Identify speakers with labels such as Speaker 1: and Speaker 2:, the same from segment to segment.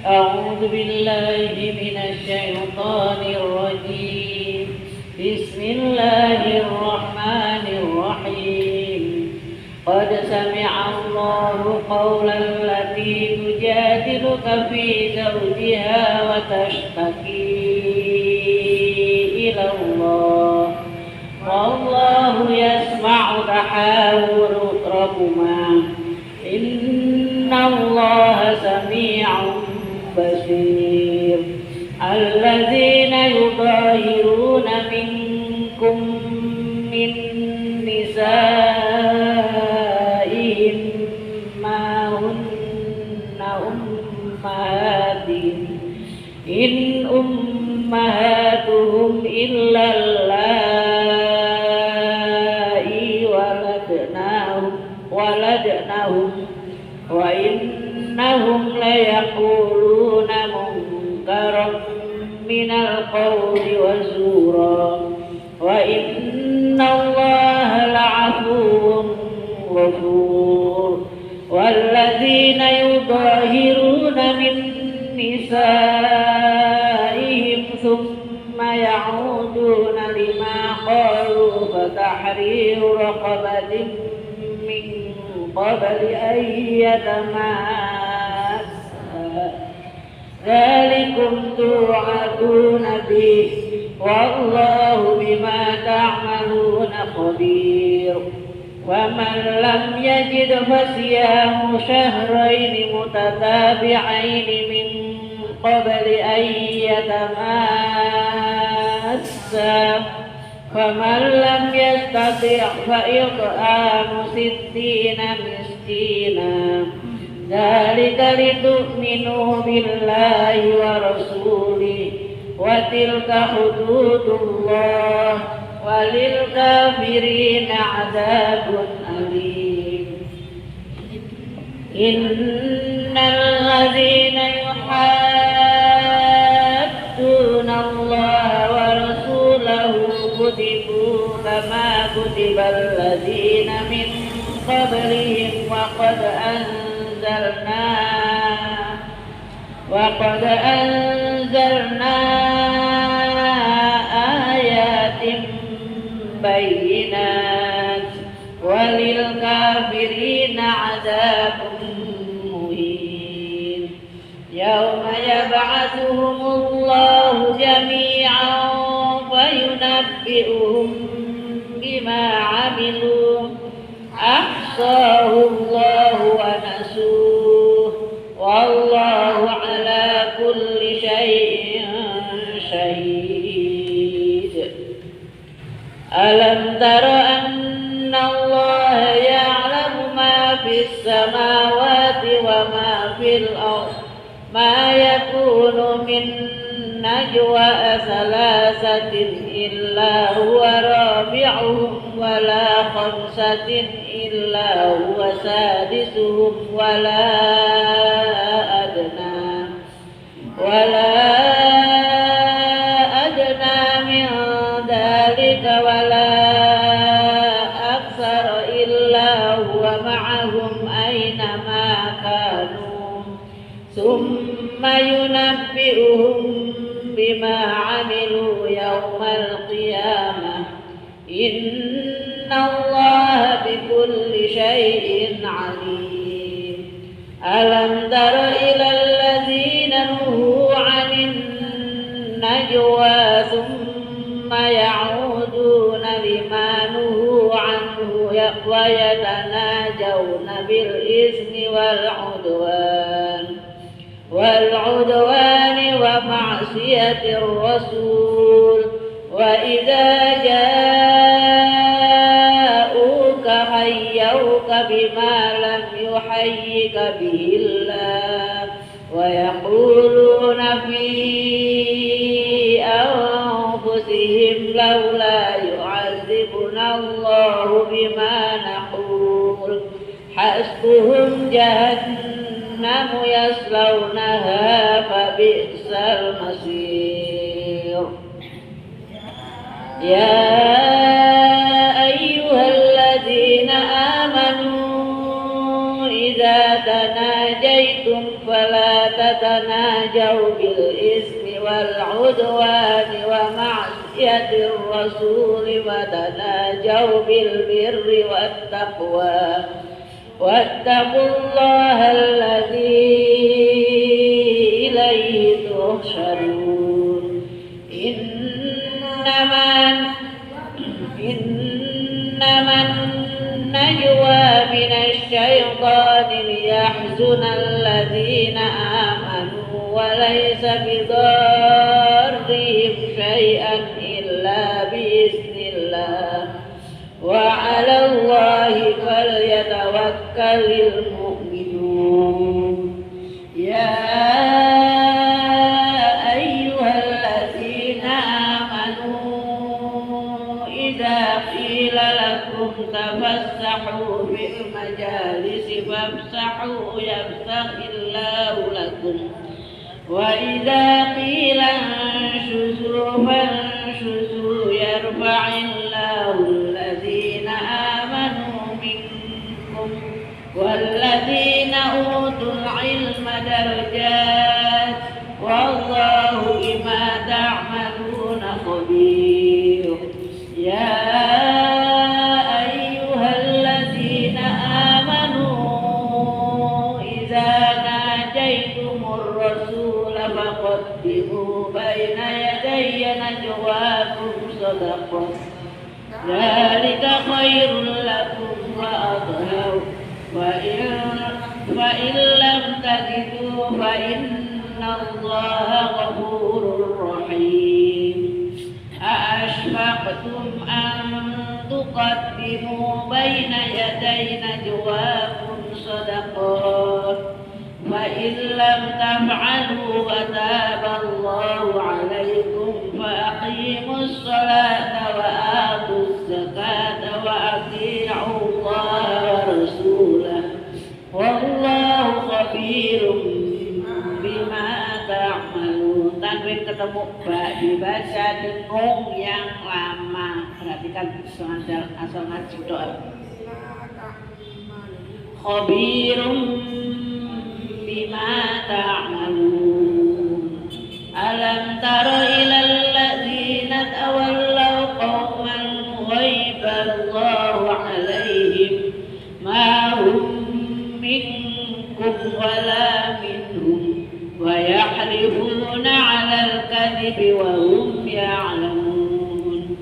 Speaker 1: أعوذ بالله من الشيطان الرجيم. بسم الله الرحمن الرحيم. قد سمع الله قول التي تجادلك في زوجها وتشتكي إلى الله والله يسمع تحاوركما إن الله سميع بصير. الذين يظاهرون منكم من نسائهم ما هن أمهاتهم إن أمهاتهم إلا اللائي ولدنهم وإنهم ليقولون منكرا من القول وزورا وإن الله لعفو غفور. والذين يظاهرون من نسائهم ثم يعودون لما قالوا فتحرير رقبة من قبل أن يتماسا ذلكم توعدون به والله بما تعملون خبير. ومن لم يجد فصيام شهرين متتابعين من قبل أن يتماسا فمن لم يستطع فإطعام 60 مسكينا ذلك لتؤمنوا بالله ورسوله وتلك حدود الله وللكافرين عذاب أليم. إن الذين يحادون الله ورسوله كتبوا كما كتب الذين من قبلهم وقد أنزلنا آيات بينات وللكافرين عذاب مهين. يوم يبعثهم الله جميعا فينبئهم بما عملوا أحصاه الله ونسوه والله على كل شيء شهيد. ألم تر أن الله يعلم ما في السماوات وما في الأرض ما يكون من نجوى 3 إلا هو رابعهم ولا 5 إلا هو سادسهم ولا أدنى من ذلك ولا أكثر إلا هو معهم أينما كانوا ثم ينبئهم بما عملوا يوم القيامة إن الله بكل شيء عليم. ألم تر إلى الذين نهوا عن النجوى ثم يعودون لما نهوا عنه ويتناجون بالإثم والعدوان ومعصية الرسول وإذا جاءوك حيوك بما لم يحيك به الله ويقولون في أنفسهم لولا يعذبنا الله بما نقول حسبهم جهنم يصلونها فبئس المصير. يا أيها الذين آمنوا إذا تناجيتم فلا تناجوا بالإثم والعدوان ومعصية الرسول وتناجوا بالبر والتقوى واتقوا الله الذي إليه تحشرون إنما النجوى من الشيطان ليحزن الذين آمنوا وليس بضارهم شيئا إلا بإذن الله وعلى الله فليتوكل المؤمنون يا أيها الذين آمنوا إذا قيل لكم تفسحوا في المجالس فافسحوا يفسح الله لكم وإذا قيل انشزوا فانشزوا يرفع الله الذين آمنوا منكم والذين أوتوا العلم درجات والله بما تعملون خبير يا أيها الذين آمنوا إذا ناجيتم الرسول فقدموا بين يدي نجواكم صدقة ذلك خير لكم وأطهر وإن لم تجدوا فإن الله غفور رحيم أأشفقتم أن تقدموا بين يدي نجواكم صدقات فإن لم تفعلوا وتاب الله عليكم فأقيموا الصلاة وآتوا الزكاة وأطيعوا الله ورسوله والله خبير bima ta'malun. Tanwin ketemu ba dibaca dengung yang lama. Perhatikan asal ngaji doa. Khabirum bima ta'malun. Alam tara ilal ladzina tawallaw qauman ghaiba Allahu alaihim ma hum minkum wala minhum wa yahlifuna 'alal kadhibi wa hum ya'lamun.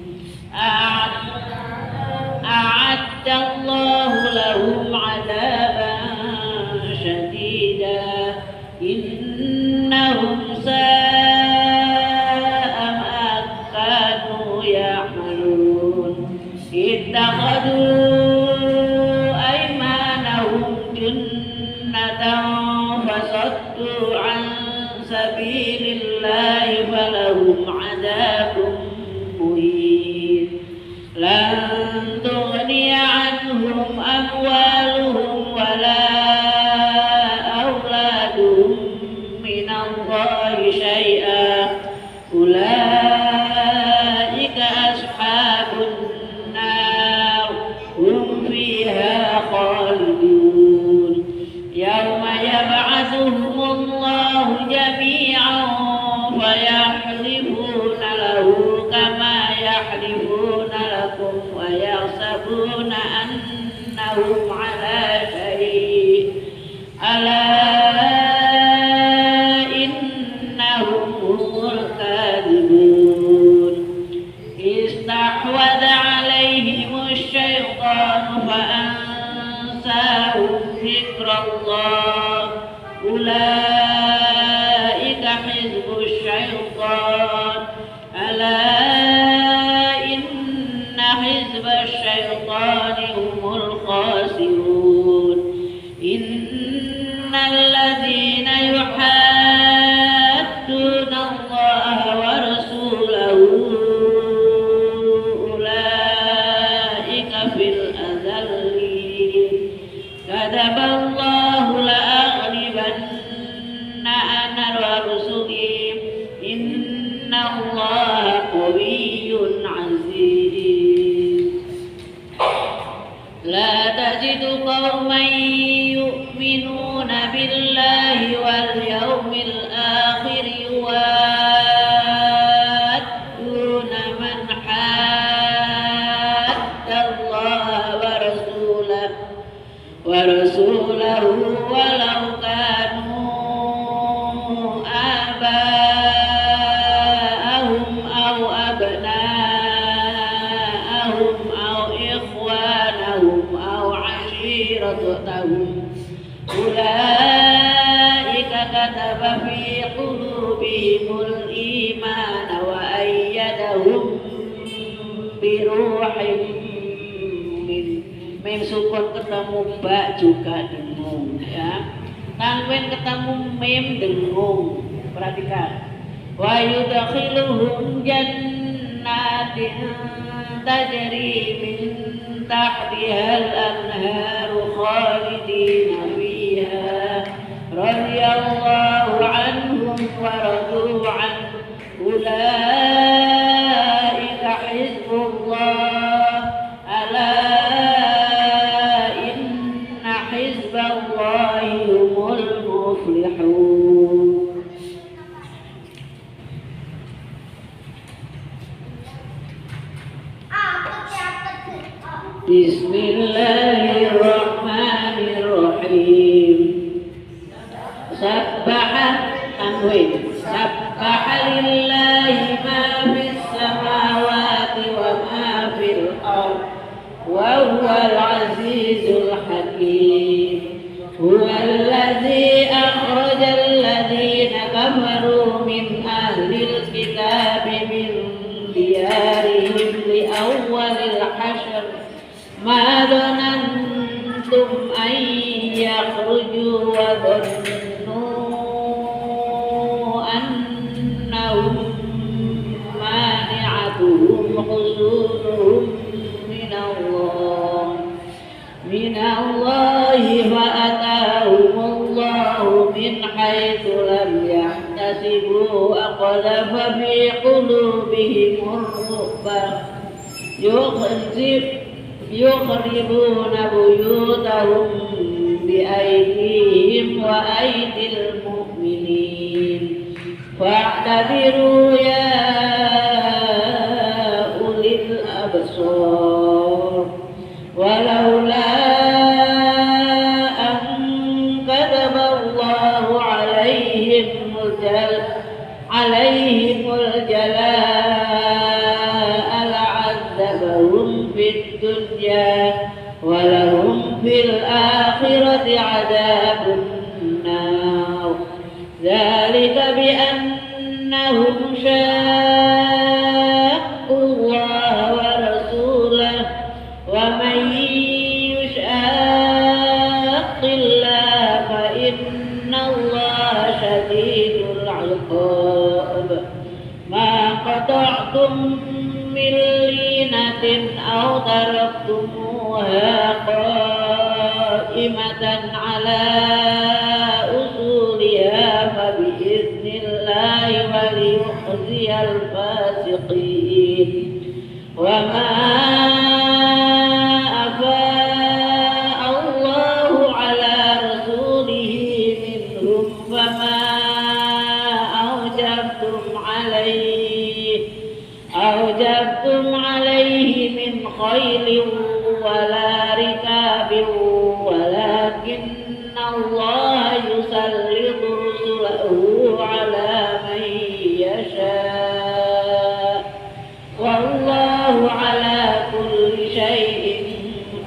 Speaker 1: A'adda Allahu lahum 'adaban shadida innahum sa'a ma kanu ya'malun. Ittakhadhu aymanahum junnatan fasaddu 'an sabilillahi falahum 'adabun muhin. Lan tughniya 'anhum amwaluhum wala أولئك أصحاب النار هم فيها خالدون. يوم يبعثهم الله جميعا فيحلفون له كما يحلفون لكم ويحسبون أنهم على شيء ألا استحوذ عليهم الشيطان فأنساهم ذكر الله أولئك حزب الشيطان ألا إن حزب الشيطان هم الخاسرون. إن الذين يحادون الله ورسوله كتب الله لأغلبن أنا ورسلي إن الله قوي عزيز. لا تجد قوما يؤمنون بالله واليوم ورسوله ولو كانوا آباءهم أو أبناءهم أو إخوانهم أو عشيرتهم أولئك كتب في قلوبهم الإيمان وأيدهم بروح mim sukun ketemu ba juga dengung ya. Tanwin ketemu mim dengung. Perhatikan. Wa yudkhiluhum jannatin tajri min tahtihal anharu khalidina fiha radhiyallahu anhum wa radu an ulaika hizbullah ala Bismillahirrahmanirrahim. Sabbaha tanwin. Sabbaha lillahi ma fis samawati wa ma fil ardh wa huwal azizul hakim. Huwal ladzi akhrajal ladzina kafaru min ahlil kitabi min diyarihim li awwalil hashr ما ظننتم أن يخرجوا وظنوا أنهم مانعتهم حصونهم من الله فأتاهم الله من حيث لم يحتسبوا أقذف في قلوبهم الرعب يخربون بيوتهم بأيديهم وأيدي المؤمنين فاعتبروا يا أولي الأبصار ولولا أن كتب الله عليهم الجلاء لعذبهم في الدنيا ولهم في الآخرة عذاب النار ذلك بأنهم شاقوا الله ورسوله ومن يشاق الله فإن الله شديد العقاب ما قطعتم من لينة أو تركتموها قائمة على أصولها فبإذن الله وليخزي الفاسقين وما أفاء الله على رسوله منهم فما أوجبتم عليه من خيل ولا ركاب ولكن الله يسلط رسله على من يشاء والله على كل شيء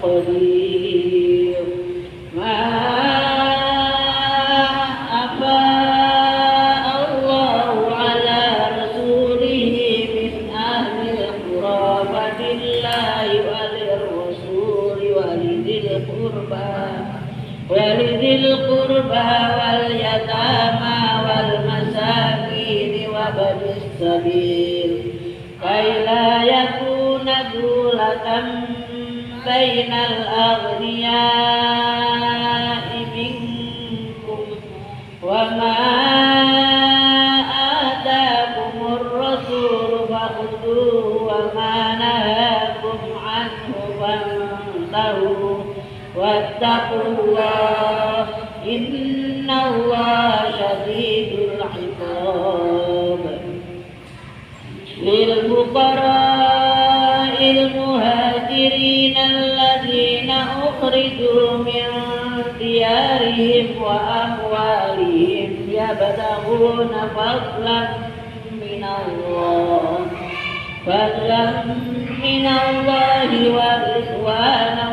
Speaker 1: قدير ما أفاء الله على رسوله من أهل القرى فلله وللرسول ولذي القربى واليتامى والمساكين وابن السبيل كي لا يكون دولة بين الأغنياء منكم وما آتاكم الرسول فخذوه وما نهاكم عنه فانتهوا واتقوا الله إن الله شديد العقاب للفقراء المهاجرين المهاجرين الذين أخرجوا من ديارهم وأموالهم يبتغون فضلا من الله ورضوانا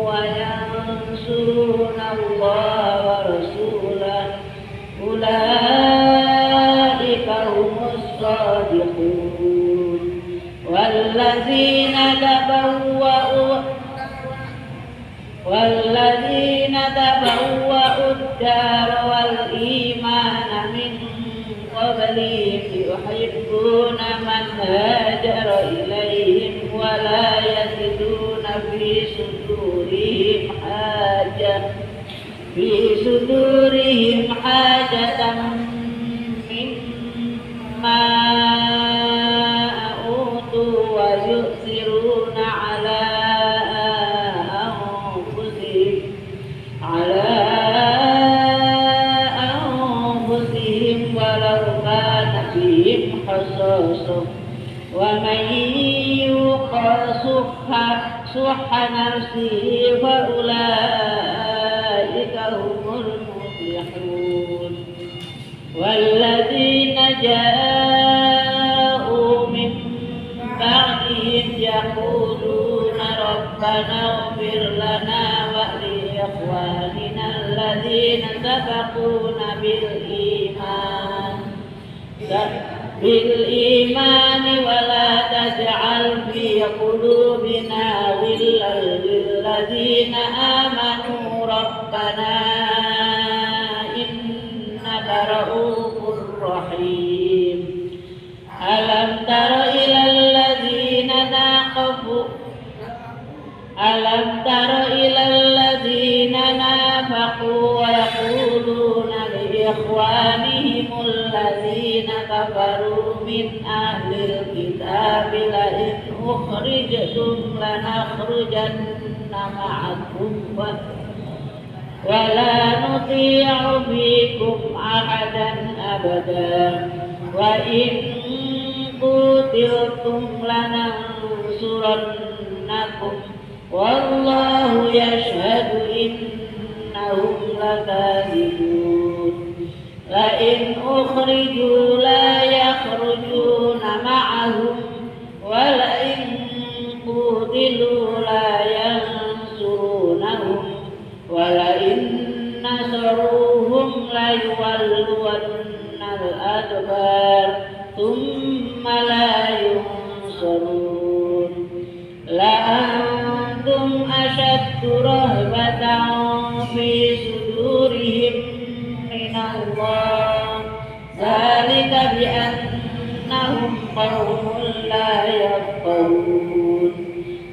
Speaker 1: وينصرون الله ورسوله أولئك هم الصادقون. والذين تبوأوا الدار والإيمان من قبلهم يحبون من هاجر إليهم ولا يجدون في صدورهم حاجة مما أوتوا ويؤثرون على أنفسهم ولو كان بهم خصاصة ومن يوق شح نفسه فأولئك هم المفلحون. والذين جاءوا من بعدهم يقولون ربنا اغفر لنا ولإخواننا الذين سبقونا بالإيمان ولا تجعل في قلوبنا غلا للذين آمنوا ربنا إنك رؤوف رحيم. ألم تر إلى الذين نافقوا ويقولون لإخوانهم الذين كفروا من أهل الكتاب لئن أخرجتم لنخرجن معكم ولا نطيع فيكم أحدا أبدا وإن قتلتم لننصرنكم والله يشهد إنهم لكاذبون. لئن أخرجوا لا يخرجون معهم ولئن قتلوا لا ينصرونهم ولئن نصروهم ليولون الأدبار ثم لا ينصرون. لأنتم أشد رهبة في صدورهم من الله ذلك بأنهم قوم لا يفقهون.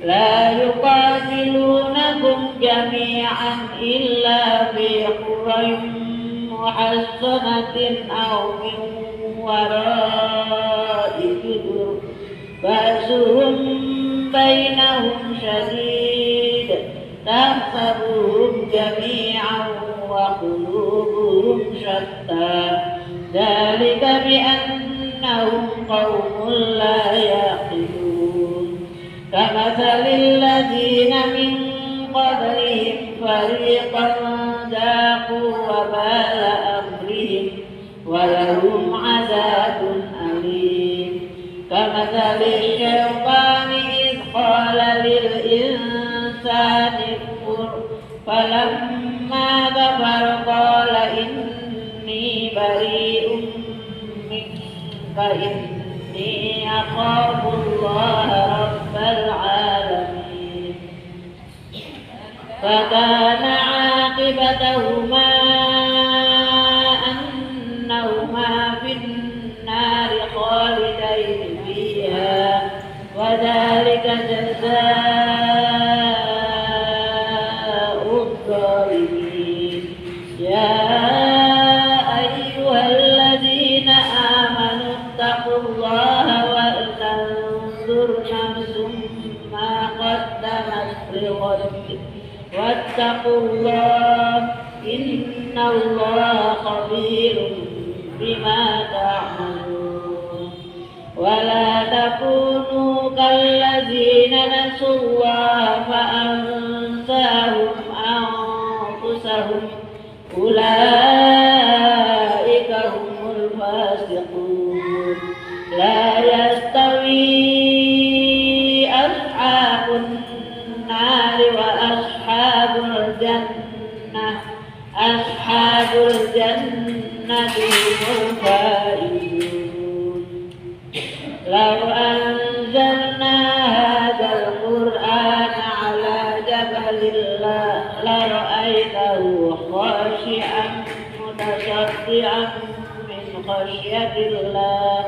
Speaker 1: لا يقاتلونكم جميعا إلا في قرى محصنة أو من وراء جدر بأسهم بينهم شديد تحسبهم جميعا وقلوبهم شتى ذلك بأنهم قوم لا يعقلون. كمثل الذين من قبلهم فريقا ذاقوا وبال أمرهم ولهم عذاب أليم. كمثل الشيطان إذ قال للإنسان اكفر فلما كفر قال إني بريء منك إني أخاف الله رب العالمين. فكان عاقبتهما أنهما في النار خالدين فيها وذلك جزاء الظالمين. يا أيها الذين آمنوا اتقوا الله ولتنظر نفس ما قدمت لغد واتقوا الله إن الله خبير بما تعملون. ولا تكونوا كالذين نسوا الله فأنساهم أنفسهم أولئك هم الفاسقون لا يستوي أصحاب النار وأصحاب الجنة أصحاب الجنة هم الفائزون لو أنزلنا هذا القرآن على جبل لرأيته خاشعا متصدعا من خشية الله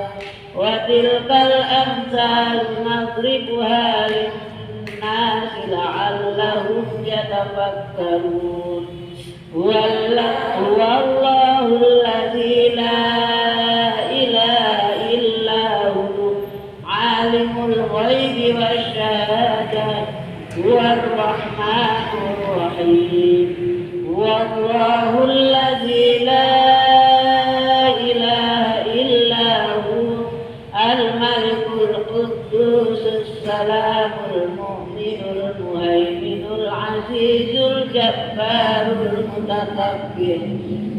Speaker 1: وتلك الأمثال نضربها للناس لعلهم يتفكرون هو الله الذي لا إله إلا هو عالم الغيب والشهادة هو الرحمن الرحيم هو الله الذي لا إله إلا هو الملك القدوس السلام المؤمن المهيمن العزيز الجبار المتكبر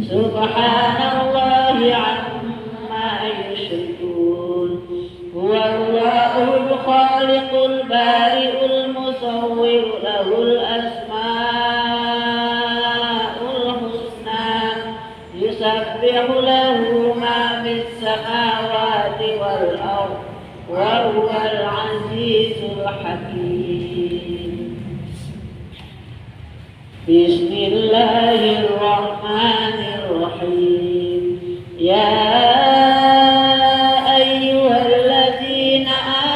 Speaker 1: سبحان الله عما يشركون هو الله الخالق البارئ المصور له الأسماء الحسنى يسبح له ما في السماوات والأرض وهو العزيز الحكيم بسم الله الرحمن الرحيم يا أيها الذين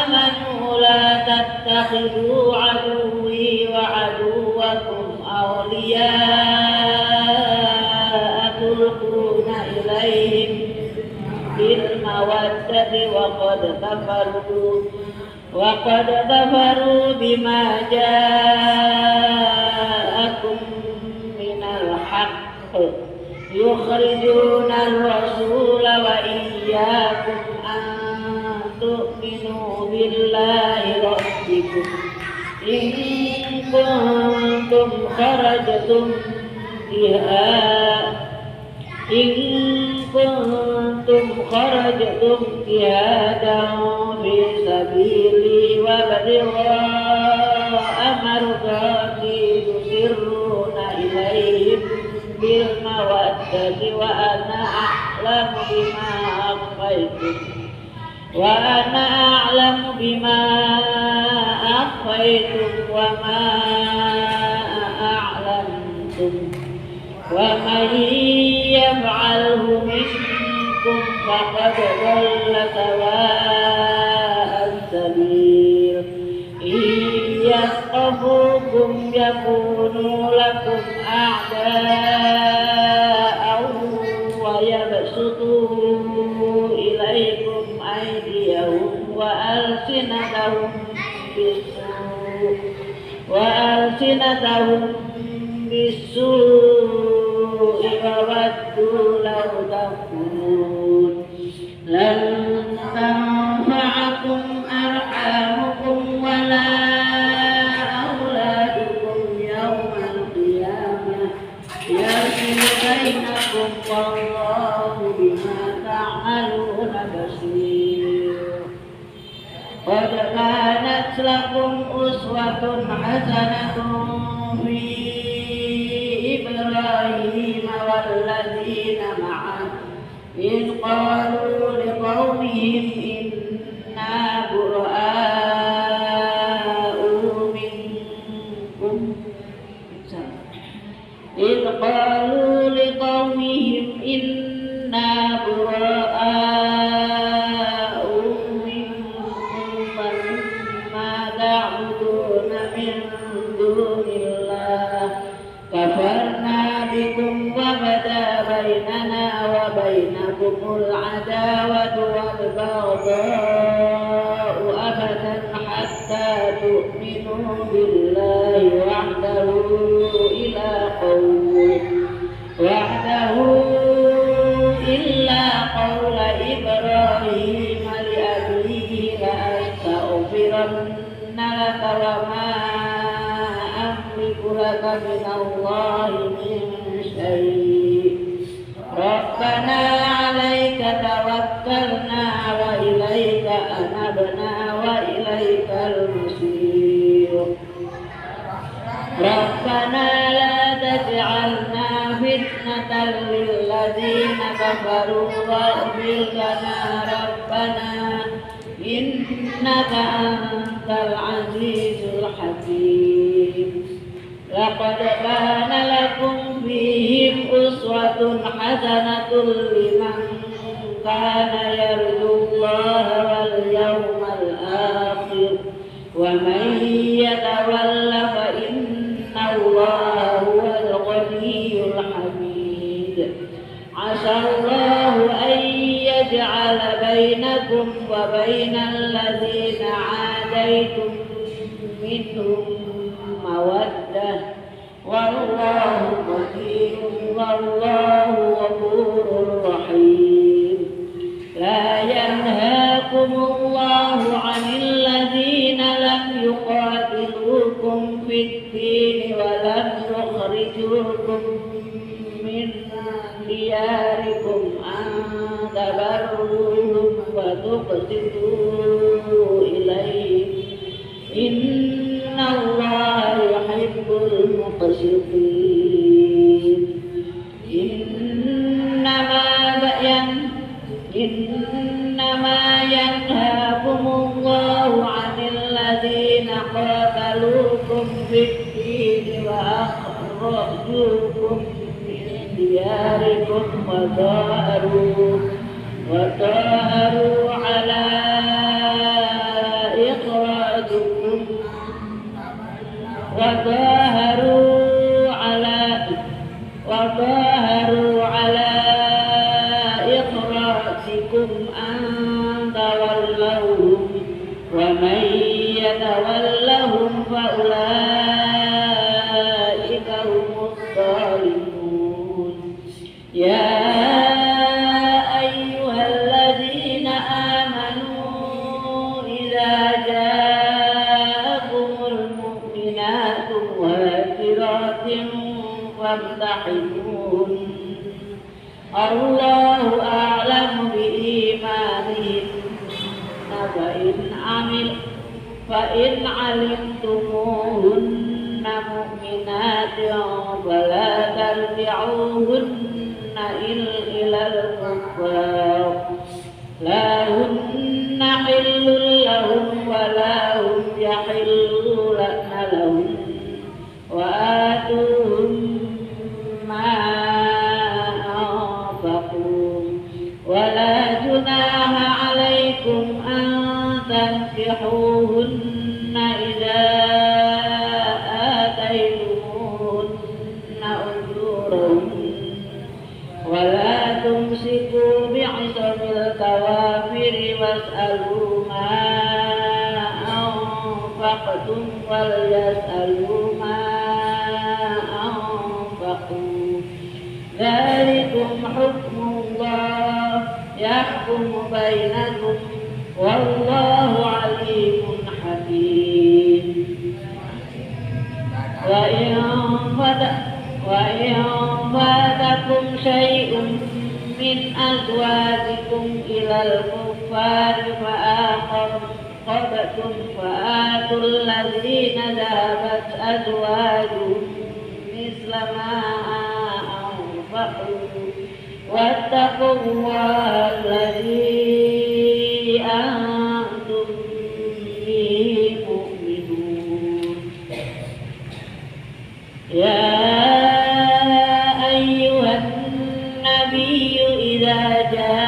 Speaker 1: آمنوا لا تتخذوا عدوي وعدوكم أولياء تلقون إليهم بالمودة وقد كفروا بما جاءكم من الحق يخرجون الرسول وإياكم أن تؤمنوا بالله ربكم إن كنتم خرجتم جهادا في سبيلي وابتغاء مرضاتي تسرون إليهم بالمودة وأنا أعلم بما أخفيتم وما أعلنتم ومن يفعله منكم فقد ضل سواء السبيل إن يثقفوكم يكونوا لكم أعداء ويبسطوا إليكم أيديهم وألسنتهم بالسوء وودوا لو تكفرون لن تنفعكم أرحامكم ولا أولادكم يوم القيامة يفصل بينكم والله بما تعملون بصير قد كانت لكم أسوة حسنة في إبراهيم والذين معه إذ قالوا لقومهم إنا براء منكم ومما تعبدون من دون الله كفرنا بكم وبدا بيننا وبينكم العداوة والبغضاء أبدا حتى تؤمنوا بالله وحده إلا قول إبراهيم لأبيه وما أملك لك من الله من شيء ربنا عليك توكلنا وإليك أنبنا وإليك المصير ربنا لا تجعلنا فتنة للذين كفروا واغفر لنا ربنا إنك أنت العزيز الحكيم لقد كان لكم فيهم أسوة حسنة لمن كان يرجو الله واليوم الآخر ومن يتول فإن الله هو الغني الحميد عسى الله أن يجعل بينكم وبين الذين عاديتم منهم مودة والله قدير والله غفور رحيم لا ينهاكم الله عن الذين لم يقاتلوكم في الدين ولم يخرجوكم من دياركم أن تبروهم وتقسطوا إليهم إن الله يحب المقسطين إنما ينهاكم الله عن الذين قاتلوكم في الدين وأخرجوكم من دياركم وظاهروا على إخراجكم أن تولوهم ومن يتولهم فأولئك هم الظالمون يا أيها الذين آمنوا إذا جاءكم المؤمنات مهاجرات فامتحنوهن الله أعلم بإيمانهن فإن علمتموهن مؤمنات فلا ترجعوهن إلى الكفار لا هن حل لهم ولا هم يحلون لهم وآتوهم ما أنفقوا ولا جناح عليكم أن تنكحوهن إذا آتيتموهن أجورهن ولا تمسكوا بعصم الكوافر واسألوا ما أنفقتم وليسألوا ما أنفقوا ذلكم حكم الله يحكم بينكم والله عليم حكيم وإن فاتكم شيء من أزواجكم إلى الكفار فآخرتم فآتوا الذين ذهبت أزواجهم مثل ما أنفقوا واتقوا الله الذي أنتم به مؤمنون يا أيها النبي إذا جاءكم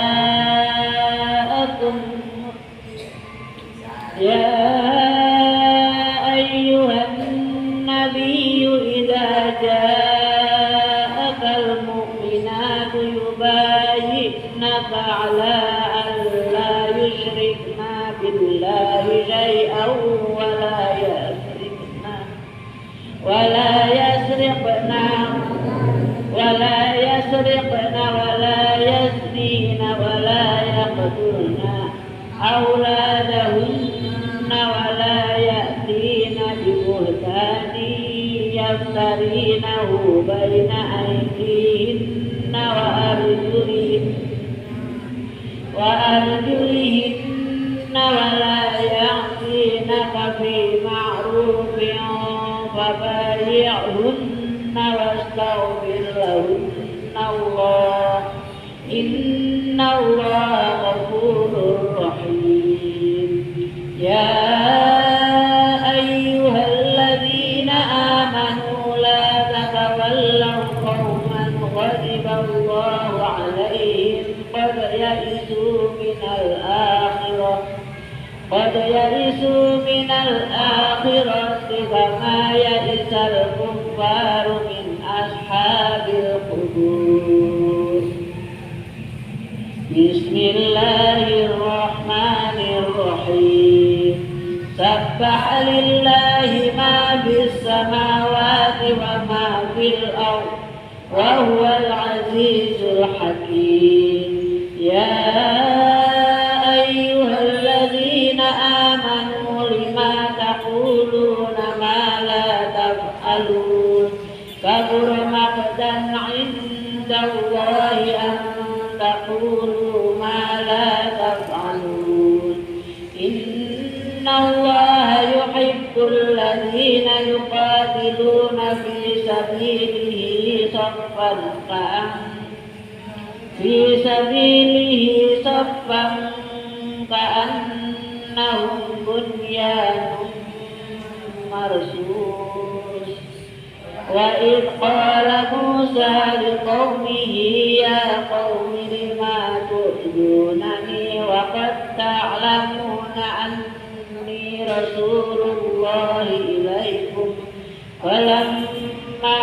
Speaker 1: المؤمنات يبايعنك على أن لا يشركن بالله شيئا ولا يسرقن ولا يزنين ولا يقتلن أولادهن ولا يأتين بهتان يفترينه بين أيديهن وأرجلهن ولا يعصينك في معروف فبايعهن واستغفر لهن الله إن الله غفور رحيم. يا أيها الذين آمنوا لا تتولوا قوما غضب الله عليهم قد يئسوا من الآخرة كما يئس الكفار من أصحاب القبور. بسم الله الرحمن الرحيم. سبح لله ما في السماوات وما في الأرض وهو العزيز الحكيم. يا أيها الذين آمنوا لما تقولون ما لا تفعلون كبر مقتا عند الله أن تقولوا ما لا تفعلون. إن الله يحب الذين يقاتلون في سبيله صفا كأنهم بنيان مرصوص. وإذ قال موسى لقومه يا قوم لم تؤذونني وقد تعلمون أني رسول الله إليكم فلما